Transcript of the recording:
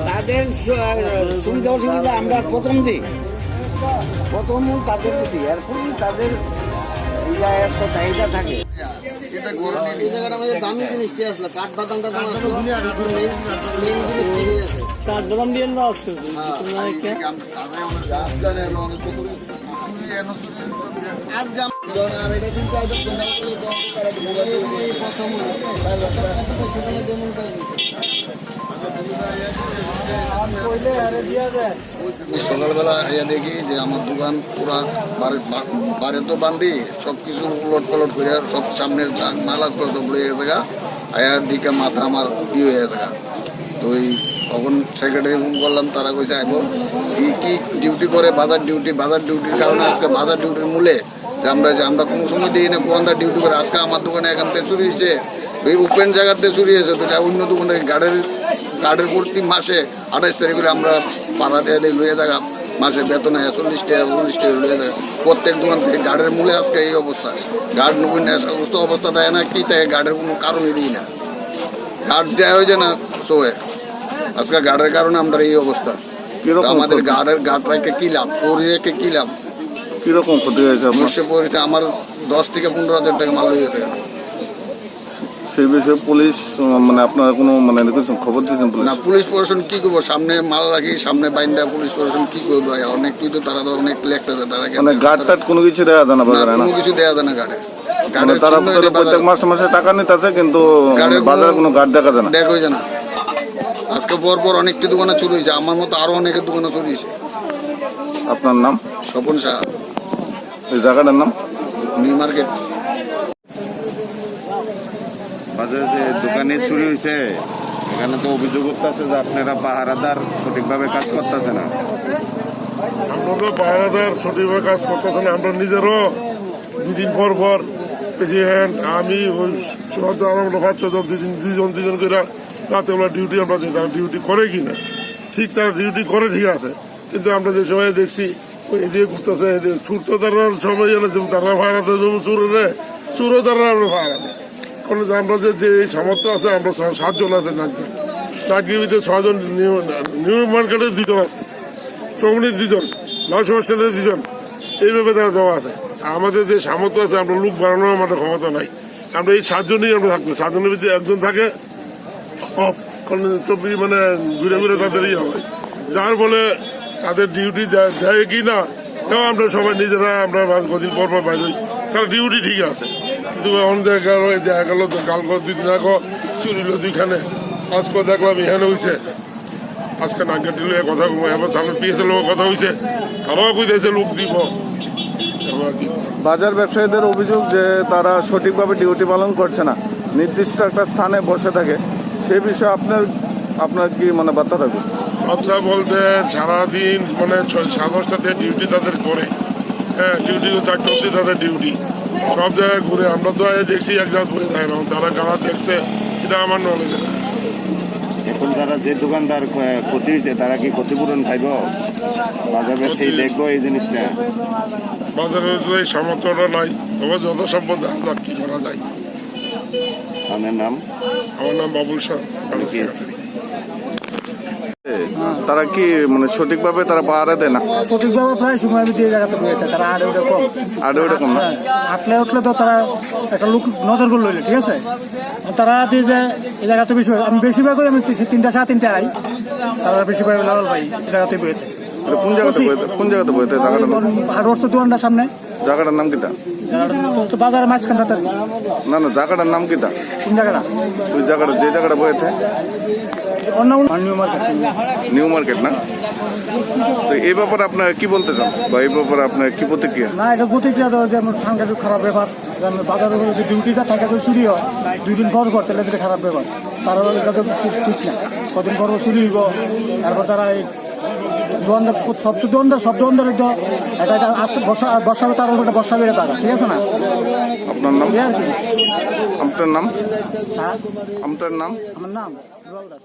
তাদের সুবিধা অসুবিধা আমরা প্রথম দিই, প্রথম তাদের দিই, এরপর তাদের একটা চাহিদা থাকে। এই জায়গাটা আমাদের দামি জিনিসটি আসলে কাঠবাদামটা দাম আসলে মেন জিনিস ঠিক আছে। কাঠবাদাম দিয়ে না আসছে সকালবেলা দেখি যে আমার দোকান পুরা বাড়ি তো বান্ধি সবকিছু উলট পালট করে সব সামনে মাল আসলো সব রয়ে গেছে গা। আয়ার দিকে মাথা আমার হয়ে গেছে গা। তো তখন সেক্রেটারি ফোন করলাম, তারা কইছে আইব কি ডিউটি করে বাজার ডিউটির কারণে আজকে বাজার ডিউটির মূলে যে আমরা কোনো সময় দিই না কোয়ান্দার ডিউটি করে আজকে আমার দোকানে এখান থেকে চুরি হয়েছে, ওই ওপেন জায়গাতে চুরি হয়েছে। তো অন্য দোকানে গার্ডের প্রতি মাসে 28 তারিখ করে আমরা পাড়া দিয়ে লইয়ে থাকা মাসে বেতন 40 টাকা 40 টাকা লইয়ে থাকা প্রত্যেক দোকান থেকে গার্ডের মূলে আজকে এই অবস্থা। গার্ড নবীন অবস্থা দেয় না কি তাই গার্ডের কোনো কারণই দিই না, গার্ড দেওয়া হয়েছে না শোয়ে আজকে গার্ডের কারণে আমরা এই অবস্থা। আমাদের গার্ড রেখে কি লাভ, পরি রেখে কি লাভ, কিরকম ক্ষতি হয়েছে অবশ্যই পরিতে আমার 10 থেকে 15,000 টাকা মাল হয়ে গেছে। সেই বিষয়ে পুলিশ মানে আপনারা কোনো মানে খবর দিয়েছেন? না, পুলিশ প্রশাসন কি করবো, সামনে মাল রাখি সামনে বাইন্দা পুলিশ প্রশাসন কি করবো, অনেক কিছু তারা তো অনেক লেখতেছে। তারা মানে গার্ড টার্ড কোনো কিছু দেওয়া যায় না, কোনো কিছু দেওয়া যায় না গার্ডে। তারা প্রত্যেক মাসে টাকা নিতেছে কিন্তু বাজারে কোনো গার্ড দেখা যায় না, দেখ হয়েছে না। আজকে পর অনেকটি দোকানে চুরি হয়েছে, আমার মতো আরো অনেকের দোকানে চুরি হয়েছে। আপনার নাম? স্বপন শাহ। এই জায়গাটার নাম? New market. বাজারে যে দোকানে চুরি হয়েছে এখানে তো অভিযোগ করতেছে যে আপনারা পাহারাদার সঠিকভাবে কাজ করতেছে না। আমরা তো পাহারাদার সঠিকভাবে কাজ করতেছে না। আমরা নিজেরও দুদিন পর আমি ওই সমাজ আরো 5-6 দুজন করে রাতে ওরা ডিউটি আমরা তারা ডিউটি করে কিনা ঠিক, তারা ডিউটি করে ঠিক আছে, কিন্তু আমরা যে সময় দেখছি ওই এদিকে ঘুরতেছে ছুটতে তারা সময় তারা ভাড়াতে চুরো তারা আমরা ভাড়াতে। কারণ আমরা যে সামর্থ্য আছে আমরা 7 জন আছে নাগরিকদের 6 জন, নিউ মার্কেটে 2 জন আছে, চৌমনির 2 জন, নয় হোস্টেলের 2 জন, এইভাবে তারা দেওয়া আছে। আমাদের যে সামর্থ্য আছে আমরা লোক বাড়ানোর আমাদের ক্ষমতা নাই। আমরা এই 7 জনই আমরা থাকবো, 7 জনের ভিতরে একজন থাকে অফ, কারণ 24 মানে ঘুরে তাদেরই হবে, যার ফলে তাদের ডিউটি দেয় কি না তাও আমরা সবাই নিজেরা আমরা কদিন পর বাইরে তার ডিউটি ঠিক আছে, কিন্তু অন্য জায়গায় দেখা গেল তো কালকে 2 দিন আগে চুরি হলো 2খানে, আজকে দেখলাম এখানে হয়েছে। আজকে নাগের দিল কথা এবার সামনে পিএসের লোক কথা হয়েছে, তারাও কইতেছে লোক দিব। বাজার ব্যবসায়ীদের অভিযোগ যে তারা সঠিকভাবে ডিউটি পালন করছে না, নির্দিষ্ট একটা স্থানে বসে থাকে, সে বিষয়ে আপনার কি মানে বার্তা থাকবে? বাচ্চা বলতে সারাদিন মানে 7-8টাতে ডিউটি তাদের করে, হ্যাঁ ডিউটি 4টা অব্দি তাদের ডিউটি, সব জায়গায় ঘুরে। আমরা তো দেখছি এক জায়গায় ঘুরে থাকে না, তারা কারা দেখছে সেটা আমার নলেজে। এখন যারা যে দোকানদার ক্ষতি হয়েছে তারা কি ক্ষতিপূরণ পাইব? বাজার ব্যবসায়ী দেখবো এই জিনিসটা? বাজারে এই সামর্থ্যটা নাই, তবে যত সম্পদ কি করা যায়। আমার নাম বাবুল শাহ। তারা কি মানে সঠিকভাবে তারা পাহারা দেয় না? সঠিকভাবে প্রায় সময় আমি দিয়ে জায়গাতে বলেছে তারা আড়ে ওটা কম না, আটলে উঠলে তো তারা একটা লোক নজর করলো, ঠিক আছে। তারা দিয়ে যে এই জায়গাতে বেশি, আমি বেশিরভাগ করে আমি 3টা 3:30 আই, তারা বেশিরভাগ লাল ভাই এই জায়গাতে বইতে। কোন জায়গাতে বইতে জায়গাটা? আর ওর দোকানটার সামনে জায়গাটার নাম কিটা? তো বাজারের মাঝখানটা তো না না, জায়গাটার নাম কিটা? কোন জায়গাটা? ওই জায়গাটা, যে জায়গাটা বয়েছে অন্য নিউ মার্কেট। নিউ মার্কেট না? তো এই ব্যাপারে আপনার কি বলতে চান, বা এই ব্যাপারে আপনার কি প্রতিক্রিয়া? না, এটা প্রতিক্রিয়া তো যেমন সাংঘাতিক খারাপ ব্যাপার। যেমন বাজারে যদি ডিউটিটা থাকে তো চুরি হয় 2 দিন পর পর, তাহলে এটা খারাপ ব্যাপার। তারা এটা তো ঠিক না, কদিন পর চুরি হইব। তারপর তারা এই দোকানদার সব দোকানদারের তো এটা বর্ষা তার উপর বর্ষা বেড়ে থাকা, ঠিক আছে না? আপনার নাম? এই আর কি। আপনার নাম? হ্যাঁ, আপনার নাম? আমার নাম রুয়াল দাস।